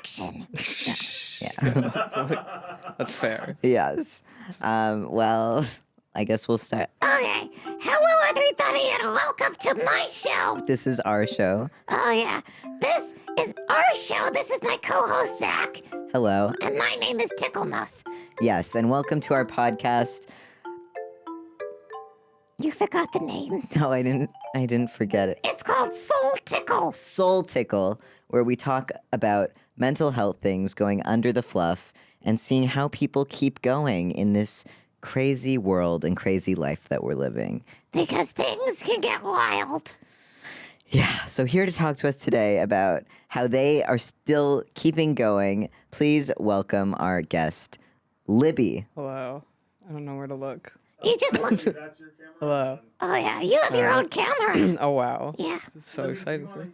action. Yeah. That's fair. Yes. Well, I guess we'll start. Okay. Hello, everybody, and welcome to my show. This is our show. Oh, yeah. This is our show. This is my co-host, Zack. Hello. And my name is Ticklemuff. Yes, and welcome to our podcast. You forgot the name. No, I didn't forget it. It's called Soul Tickle. Soul Tickle, where we talk about mental health things, going under the fluff, and seeing how people keep going in this crazy world and crazy life that we're living. Because things can get wild. Yeah, so here to talk to us today about how they are still keeping going, please welcome our guest, Libby. Hello. I don't know where to look. You just look. That's your camera. Hello. Oh, yeah. You have your own camera. Oh wow. Yeah. This is so exciting for me.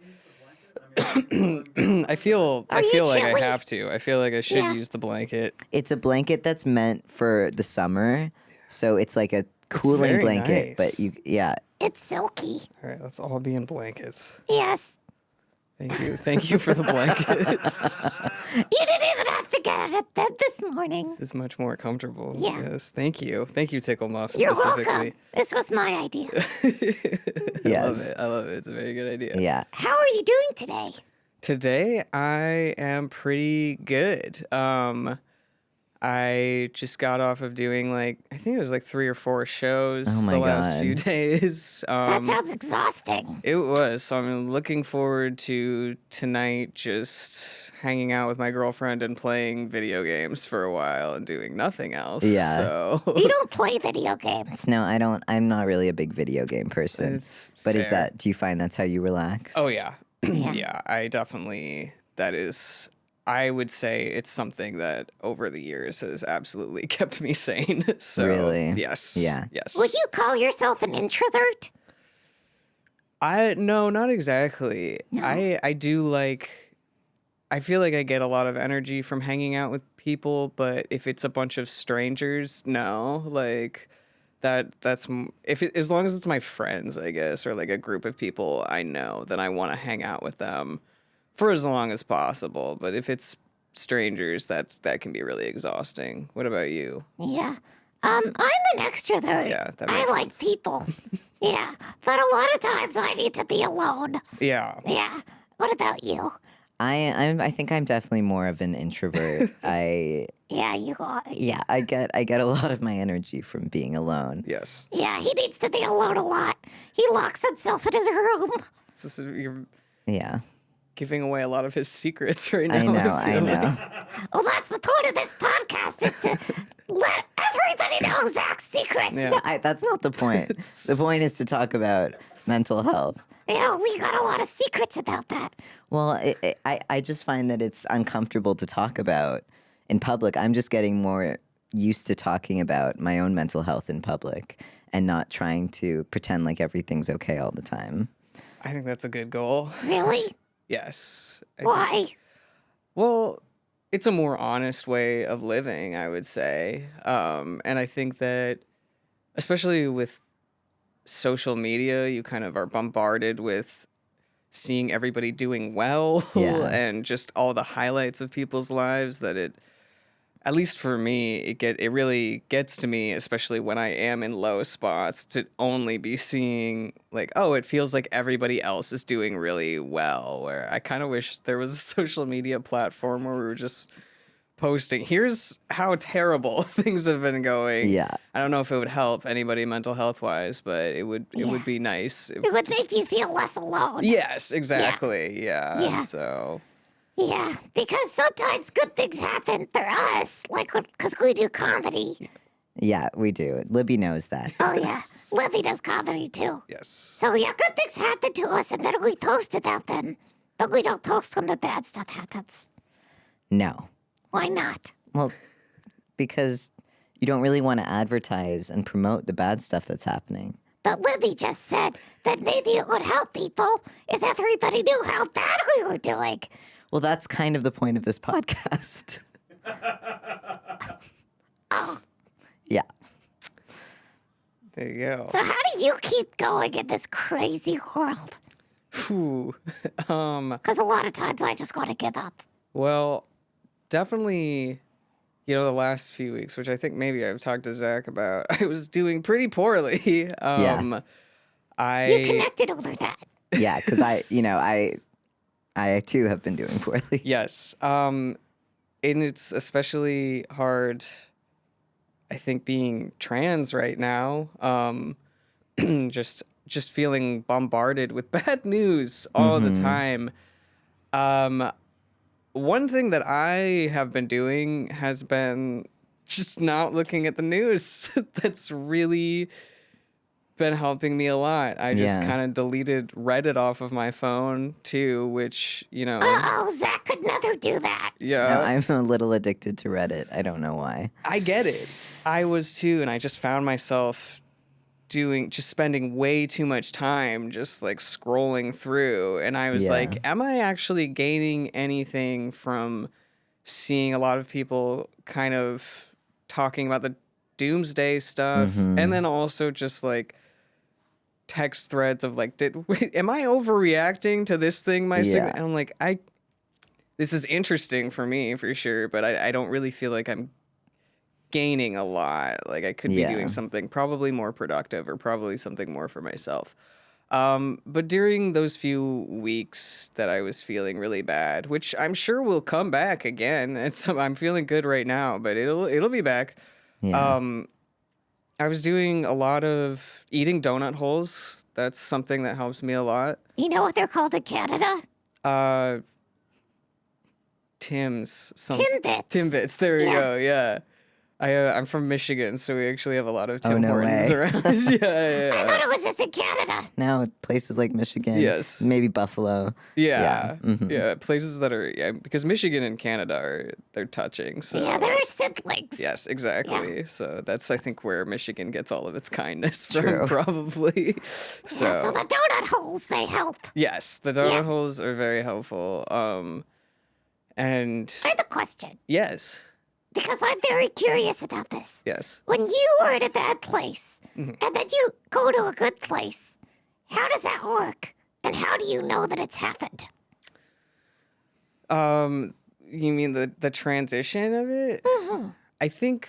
I I feel Are you like I chilly? have to. I feel like I should Yeah. use the blanket. It's a blanket that's meant for the summer, so it's like a cooling very blanket, nice. but yeah. It's silky. All right, let's all be in blankets. Yes. Thank you. Thank you for the blanket. You didn't even have to get out of bed this morning. This is much more comfortable. Yeah. Yes. Thank you. Thank you, Ticklemuff, You're specifically. welcome. This was my idea. Yes. I love it. It's a very good idea. Yeah. How are you doing today? Today I am pretty good. I just got off of doing I think it was 3 or 4 shows Oh my the last God. few days. That sounds exhausting. It was. So I'm looking forward to tonight just hanging out with my girlfriend and playing video games for a while and doing nothing else. Yeah. So You don't play video games. No, I don't. I'm not really a big video game person. It's But is fair. do you find that's how you relax? Oh yeah. Yeah. Yeah, I would say it's something that over the years has absolutely kept me sane. So Really? yes. Yeah. Yes. Would you call yourself an introvert? No, not exactly. I do I feel like I get a lot of energy from hanging out with people, but if it's a bunch of strangers, no. As long as it's my friends, I guess, or a group of people I know, then I want to hang out with them for as long as possible. But if it's strangers, that can be really exhausting. What about you? Yeah. I'm an extrovert. Yeah, that I makes like sense. people. Yeah. But a lot of times I need to be alone. Yeah. Yeah. What about you? I think I'm definitely more of an introvert. Yeah, you are. Yeah, I get a lot of my energy from being alone. Yes. Yeah, he needs to be alone a lot. He locks himself in his room. You're Yeah. giving away a lot of his secrets right now. I know. I feel know. Well, that's the point of this podcast, is to let everybody know Zach's secrets. Yeah. That's not the point. The point is to talk about mental health. Yeah, we got a lot of secrets about that. Well, I just find that it's uncomfortable to talk about in public. I'm just getting more used to talking about my own mental health in public and not trying to pretend like everything's okay all the time. I think that's a good goal. Really? Yes. Why? Well, it's a more honest way of living, I would say. And I think that, especially with social media, you kind of are bombarded with seeing everybody doing well Yeah. and just all the highlights of people's lives that at least for me, it really gets to me, especially when I am in low spots, to only be seeing it feels like everybody else is doing really well, where I kind of wish there was a social media platform where we were just posting, here's how terrible things have been going. Yeah. I don't know if it would help anybody mental health wise, but it would be nice. It would make you feel less alone. Yes, exactly. Yeah. Yeah. So Yeah, because sometimes good things happen for us, because we do comedy. Yeah, we do. Libby knows that. Oh, yeah. Libby does comedy, too. yes. So, yeah, good things happen to us, and then we toast about them. But we don't toast when the bad stuff happens. No. Why not? Well, because you don't really want to advertise and promote the bad stuff that's happening. But Libby just said that maybe it would help people if everybody knew how bad we were doing. Well, that's kind of the point of this podcast. Oh, Yeah. There you go. so how do you keep going in this crazy world? Phew. Because a lot of times I just want to give up. Well, definitely, the last few weeks, which I think maybe I've talked to Zach about, I was doing pretty poorly. Yeah. You connected over that. Yeah, because I too have been doing poorly. Yes. And it's especially hard, I think, being trans right now. Just feeling bombarded with bad news all the time. One thing that I have been doing has been just not looking at the news. That's really been helping me a lot. I just Yeah. kind of deleted Reddit off of my phone too, which, Oh, Zach could never do that. yeah. No, I'm a little addicted to Reddit. I don't know why. I get it. I was too, and I just found myself spending way too much time just like scrolling through, and I was Yeah. like, am I actually gaining anything from seeing a lot of people kind of talking about the doomsday stuff, and then also just like text threads of like, am I overreacting to this thing Yeah. and I'm like, this is interesting for me for sure, but I don't really feel like I'm gaining a lot. Like I could be Yeah. doing something probably more productive or probably something more for myself. But during those few weeks that I was feeling really bad, which I'm sure will come back again. I'm feeling good right now, but it'll be back. Yeah. I was doing a lot of eating donut holes. That's something that helps me a lot. You know what they're called in Canada? Tim's. Timbits. Timbits. There we Yeah. go. Yeah. I'm from Michigan, so we actually have a lot of Tim no Hortons way. around. I thought it was just in Canada. Now places like Michigan. Yes. Maybe Buffalo. Yeah. Mhm. Yeah. Places that are, because Michigan and Canada they're touching. So. Yeah, they're siblings. Yes, exactly. So that's, I think, where Michigan gets all of its kindness from, True. probably. So, Yeah, so the donut holes, they help. yes, the donut Yeah. holes are very helpful. And I have a question, yes, because I'm very curious about this. yes. When you are in a bad place, Mm-hmm. and then you go to a good place, how does that work? And how do you know that it's happened? You mean the transition of it? I think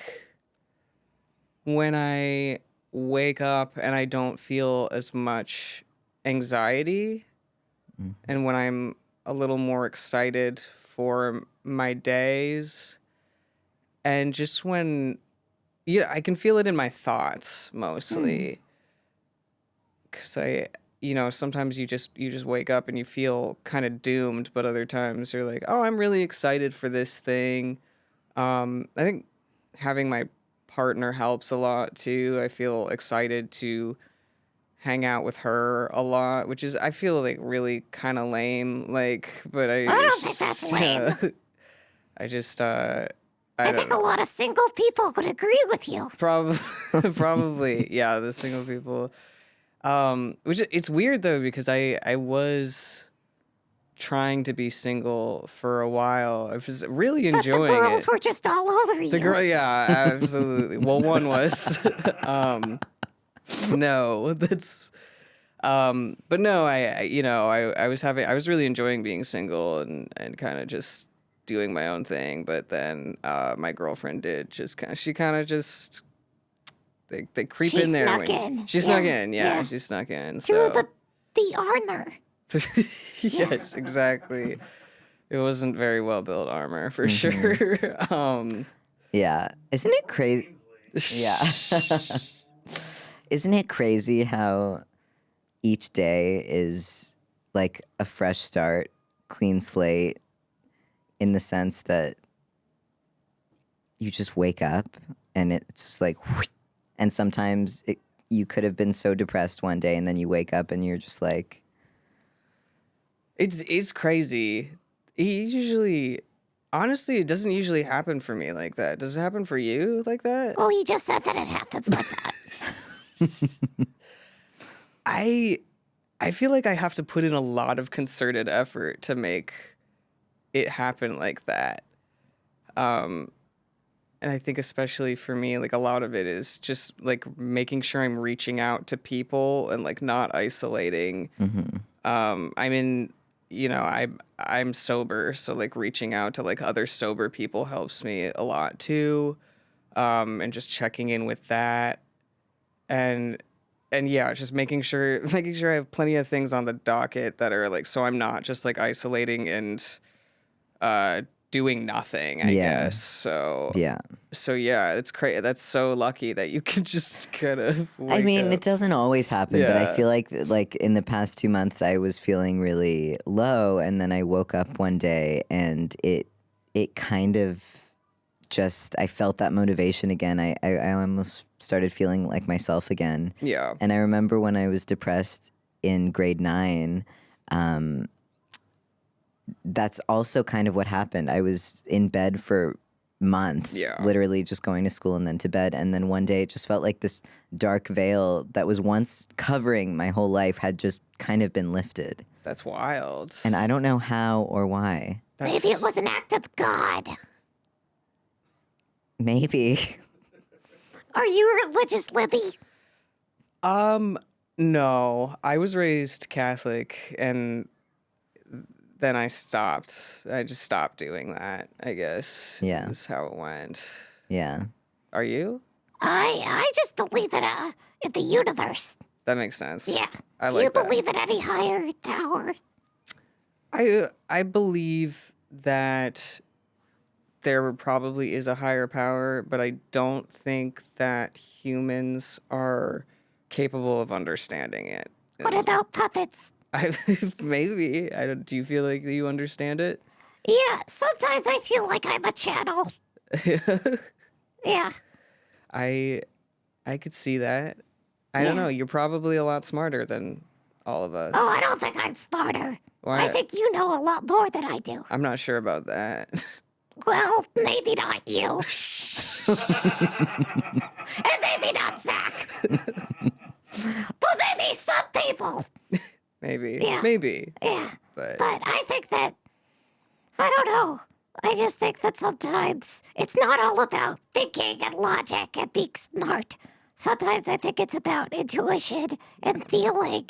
when I wake up and I don't feel as much anxiety, and when I'm a little more excited for my days, and just when, I can feel it in my thoughts mostly, because sometimes you just wake up and you feel kind of doomed, but other times you're like, oh, I'm really excited for this thing. I think having my partner helps a lot too. I feel excited to hang out with her a lot, which is, I feel like, really kind of lame. Like, but I don't think that's lame. I just I don't think know. a lot of single people would agree with you. Probably, yeah, the single people. Which it's weird though, because I was trying to be single for a while. I was really But the enjoying girls it. were just all over you. The girl, yeah, absolutely. Well, one was. No, that's. But no, I was really enjoying being single and kind of just doing my own thing. But then my girlfriend did just she kind of just. They creep She in there. snuck in. She Yeah, snuck in, yeah, yeah. she snuck in. Through So the armor. yes, exactly. It wasn't very well built armor for sure. Yeah. Isn't it crazy? Yeah. Isn't it crazy how each day is like a fresh start, clean slate, in the sense that you just wake up and it's just like, whoosh, and sometimes you could have been so depressed one day and then you wake up and you're just like, It's crazy. Honestly, it doesn't usually happen for me like that. Does it happen for you like that? Well, you just said that it happens like that. I feel like I have to put in a lot of concerted effort to make it happen like that. And I think especially for me, like a lot of it is just like making sure I'm reaching out to people and like not isolating. I'm in I'm sober, so like reaching out to like other sober people helps me a lot too, and just checking in with that, and yeah, just making sure I have plenty of things on the docket that are like, so I'm not just like isolating and doing nothing, I Yeah. guess. So Yeah. Yeah, it's crazy. That's so lucky that you can just kind of I mean, up. it doesn't always happen, but I Yeah. feel like in the past 2 months, I was feeling really low, and then I woke up one day, and it kind of just I felt that motivation again. I almost started feeling like myself again. Yeah. And I remember when I was depressed in grade 9. That's also kind of what happened. I was in bed for months, Yeah. literally just going to school and then to bed. And then one day it just felt like this dark veil that was once covering my whole life had just kind of been lifted. That's wild. And I don't know how or why. Maybe it was an act of God. Maybe. Are you religious, Libby? No, I was raised Catholic, and then I stopped. I just stopped doing that, I guess. Yeah. Is how it went. Yeah. Are you? I just believe in the universe. That makes sense. Yeah. I Do you like that. believe in any higher power? I believe that there probably is a higher power, but I don't think that humans are capable of understanding it. What about puppets? Maybe. Do you feel like you understand it? Yeah, sometimes I feel like I'm a channel. Yeah. I could see that. I don't know. You're probably a lot smarter than all of us. Oh, I don't think I'm smarter. Why? I think you know a lot more than I do. I'm not sure about that. Well, maybe not you. And maybe not Zach. But maybe some people. Maybe. Yeah. Maybe. Yeah. But But I think that, I don't know. I just think that sometimes it's not all about thinking and logic and being smart. Sometimes I think it's about intuition and feeling.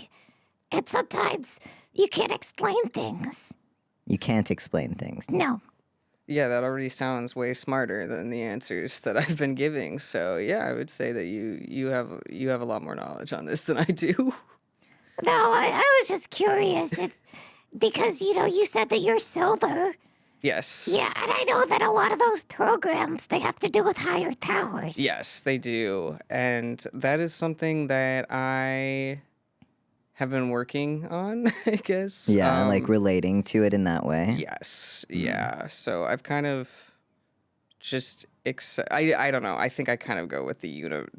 And sometimes you can't explain things. You can't explain things. No. yeah, that already sounds way smarter than the answers that I've been giving. So yeah, I would say that you have a lot more knowledge on this than I do. No, I was just curious because, you said that you're sober. Yes. Yeah, and I know that a lot of those programs, they have to do with higher powers. Yes, they do. And that is something that I have been working on, I guess. Yeah, like relating to it in that way. Yes. Yeah. So I've kind of just I don't know. I think I kind of go with the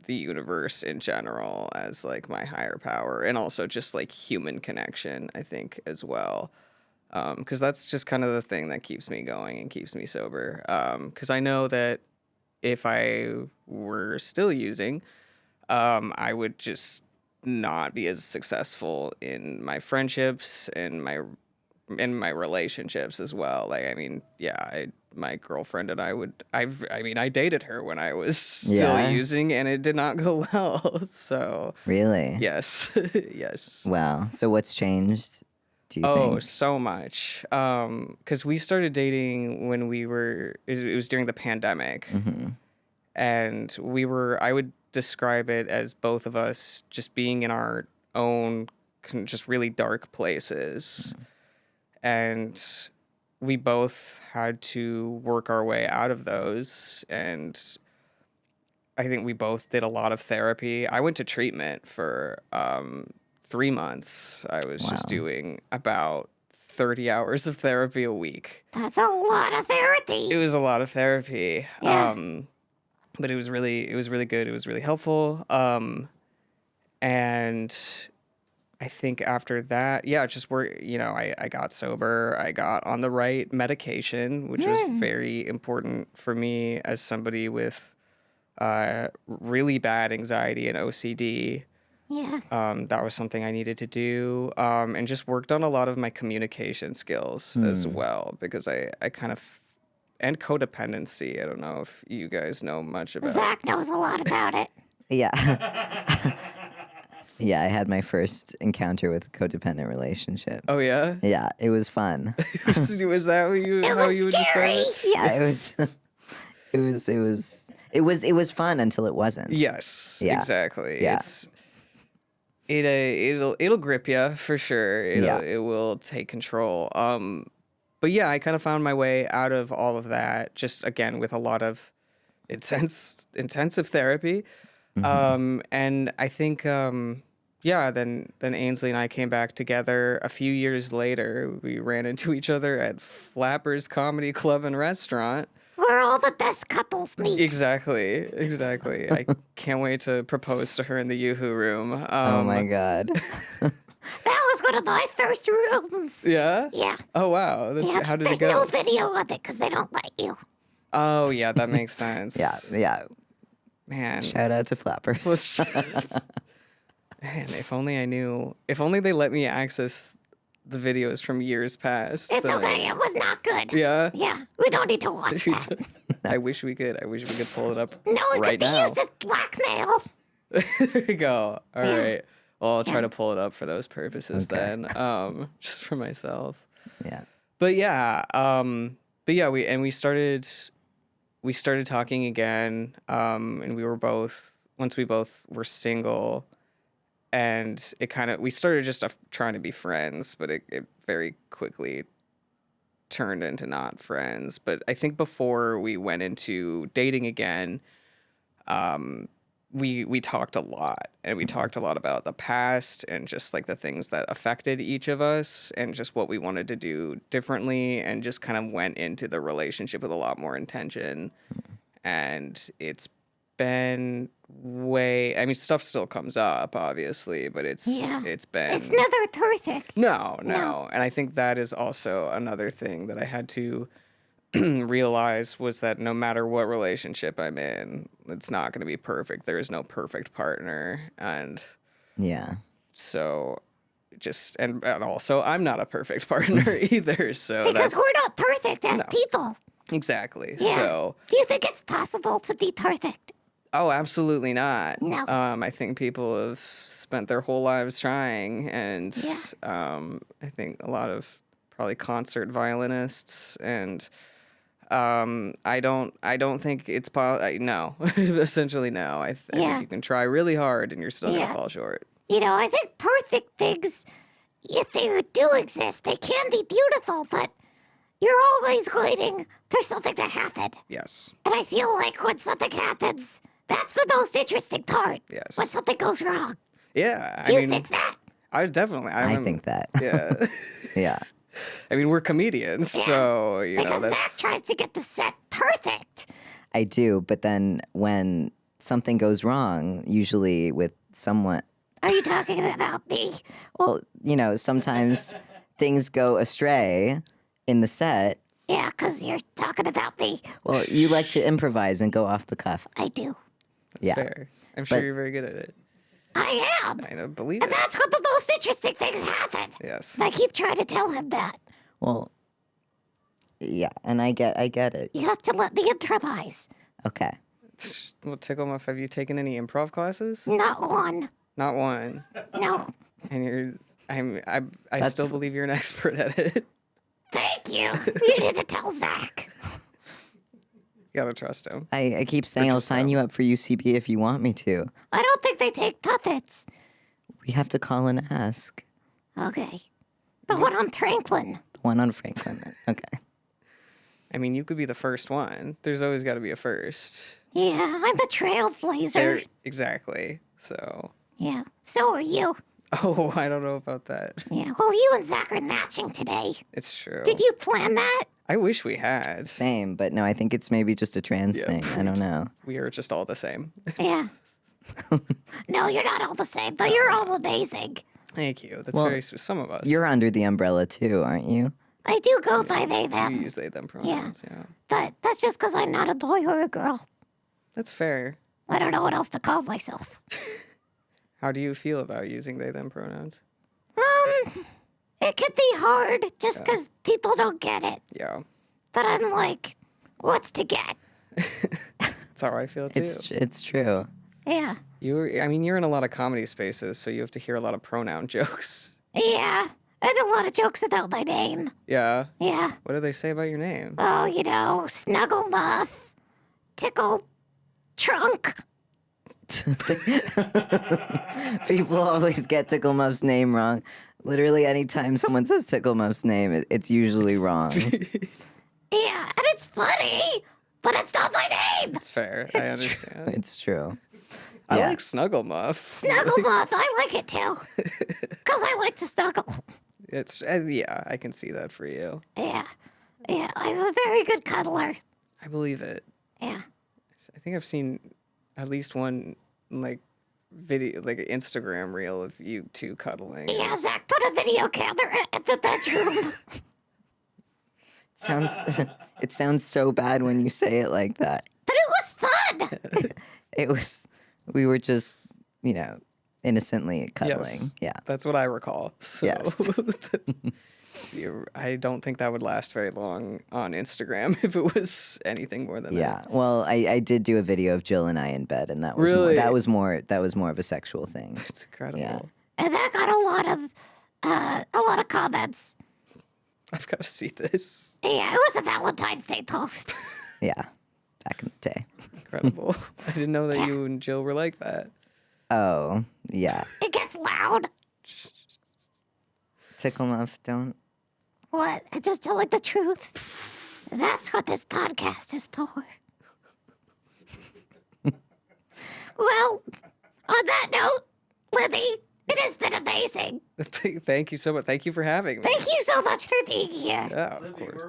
universe in general as like my higher power, and also just like human connection, I think, as well. Because that's just kind of the thing that keeps me going and keeps me sober. Because I know that if I were still using, I would just not be as successful in my friendships and my relationships as well. Like, I mean, yeah, my girlfriend and I dated her when I was still Yeah? using, and it did not go well. So Really? yes, yes. Wow. So what's changed, do you Oh, think? so much. Because we started dating when it was during the pandemic. Mm-hmm. And I would describe it as both of us just being in our own just really dark places. And we both had to work our way out of those. And I think we both did a lot of therapy. I went to treatment for 3 months. I was just Wow. doing about 30 hours of therapy a week. That's a lot of therapy. It was a lot of therapy. Yeah. But it was really good. It was really helpful. And I think after that, yeah, just I got sober. I got on the right medication, which was very important for me as somebody with really bad anxiety and OCD. Yeah. That was something I needed to do, and just worked on a lot of my communication skills as well, because I kind of, and codependency. I don't know if you guys know much about. Zach knows a lot about it. Yeah. Yeah, I had my first encounter with a codependent relationship. Oh yeah. Yeah, it was fun. Was that what you It how was you would describe scary. it? Yeah, it was fun until it wasn't. Yes, Yeah. exactly. Yeah. It'll grip you for sure. Yeah. It will take control. But yeah, I kind of found my way out of all of that just again with a lot of intensive therapy. And I think yeah, then Ainsley and I came back together a few years later. We ran into each other at Flappers Comedy Club and Restaurant. Where all the best couples meet. Exactly. I can't wait to propose to her in the Yoo-Hoo room. Oh my god. That was one of my first rooms. Yeah? Yeah. Oh, wow. Yeah. How did There's it go? no video of it because they don't let you. Oh, yeah, that makes sense. Yeah. Man. Shout out to Flappers. Man, if only I knew. If only they let me access the videos from years past. It's okay. It was not good. Yeah? Yeah. We don't need to watch that. I wish we could. I wish we could pull it up No, it right could be now. used as blackmail. There you go. All Yeah. right. Well, I'll try to pull it up for those purposes Okay. then. Just for myself. Yeah. But yeah, we started talking again, and we were both once we both were single, and we started just trying to be friends, but it very quickly turned into not friends. But I think before we went into dating again, we talked a lot, and we talked a lot about the past and just like the things that affected each of us and just what we wanted to do differently, and just kind of went into the relationship with a lot more intention. And it's been stuff still comes up obviously, but it's been It's never perfect. no. No. And I think that is also another thing that I had to realize was that no matter what relationship I'm in, it's not going to be perfect. There is no perfect partner. And Yeah. so and also I'm not a perfect partner either. So Because that's we're not perfect as people. exactly. Yeah. So, Do you think it's possible to be perfect? oh, absolutely not. No. I think people have spent their whole lives trying, and Yeah. I think a lot of probably concert violinists, and I don't think it's no. Essentially, no. I Yeah. think you can try really hard, and you're still Yeah. gonna fall short. You know, I think perfect things, if they do exist, they can be beautiful, but you're always waiting for something to happen. Yes. And I feel like when something happens, that's the most interesting part. Yes. When something goes wrong. Yeah. Do you think that? I definitely. I think that. Yeah. Yeah. I mean, we're comedians, so you know Because that's. Zach tries to get the set perfect. I do, but then when something goes wrong, usually with someone, Are you talking about me? well, sometimes things go astray in the set. Yeah, because you're talking about me. Well, you like to improvise and go off the cuff. I do. That's Yeah. fair. I'm sure But- you're very good at it. I am. I don't believe And it. that's when the most interesting things happen. Yes. And I keep trying to tell him that. Well, yeah, and I get it. You have to let me improvise. Okay. Well, Ticklemuff, have you taken any improv classes? Not one. Not one. No. And I still believe you're an expert at it. Thank you. You need to tell Zach. You gotta trust him. I keep saying I'll sign you up for UCB if you want me to. I don't think they take puppets. We have to call and ask. Okay. The one on Franklin. The one on Franklin. Okay. I mean, you could be the first one. There's always got to be a first. Yeah, I'm the trailblazer. Exactly. So. Yeah. So are you. Oh, I don't know about that. Yeah. Well, you and Zach are matching today. It's true. Did you plan that? I wish we had. Same, but no, I think it's maybe just a trans thing. I don't know. We are just all the same. Yeah. No, you're not all the same, but you're all amazing. Thank you. That's Well, very some of us. You're under the umbrella too, aren't you? I do go by they, You them. use they them pronouns. Yeah. But that's just because I'm not a boy or a girl. That's fair. I don't know what else to call myself. How do you feel about using they them pronouns? It can be hard just because people don't get it. Yeah. But I'm like, what's to get? That's how I feel too. It's true. Yeah. You're in a lot of comedy spaces, so you have to hear a lot of pronoun jokes. Yeah, and a lot of jokes about my name. Yeah. Yeah. What do they say about your name? Oh, Snugglemuff, Tickle, Trunk. People always get Ticklemuff's name wrong. Literally, anytime someone says Ticklemuff's name, it's usually wrong. Yeah, and it's funny, but it's not my name. It's fair. I understand. It's true. I Yeah. like Snugglemuff. Snugglemuff, I like it too. Because I like to snuggle. It's yeah, I can see that for you. Yeah, I'm a very good cuddler. I believe it. Yeah. I think I've seen at least one video, like an Instagram reel of you two cuddling. Yeah, Zach put a video camera in the bedroom. It sounds so bad when you say it like that. But it was fun. We were just, innocently cuddling. Yes, Yeah. that's what I recall. So Yes. I don't think that would last very long on Instagram if it was anything more than Yeah. that. Well, I did do a video of Jill and I in bed, and that was Really? that was more of a sexual thing. It's incredible. Yeah. And that got a lot of comments. I've got to see this. Yeah, it was a Valentine's Day post. Yeah. Back in the day. Incredible. I didn't know that you and Jill were like that. Oh, yeah. It gets loud. Ticklemuff, don't. What? I'm just telling the truth. That's what this podcast is for. Well, on that note, Libby, it has been amazing. Thank you so much. Thank you for having me. Thank you so much for being here. Yeah, of course.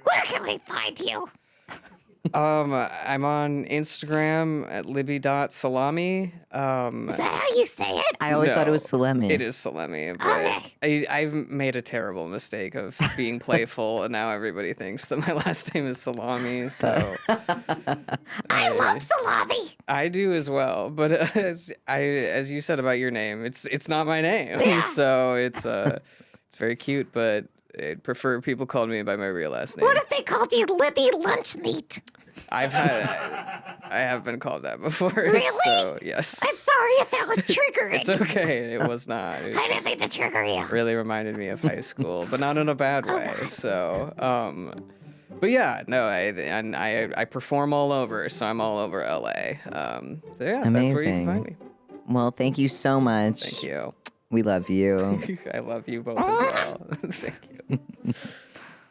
Where can we find you? I'm on Instagram at libby.salami. Is that how you say it? I always thought it was Salemi. It is Salemi, but I've made a terrible mistake of being playful, and now everybody thinks that my last name is Salami. So I love salami. I do as well. But as you said about your name, it's not my name, Yeah. so it's very cute, but I'd prefer people called me by my real last name. What if they called you Libby Lunch Meat? I have been called that before. Really? So yes. I'm sorry if that was triggering. It's okay. It was not. It I didn't mean to trigger you. really reminded me of high school, but not in a bad way. So, but yeah, no, I perform all over, so I'm all over LA. So yeah, that's where you can find me. Well, thank you so much. Thank you. We love you. I love you both as well. Thank you.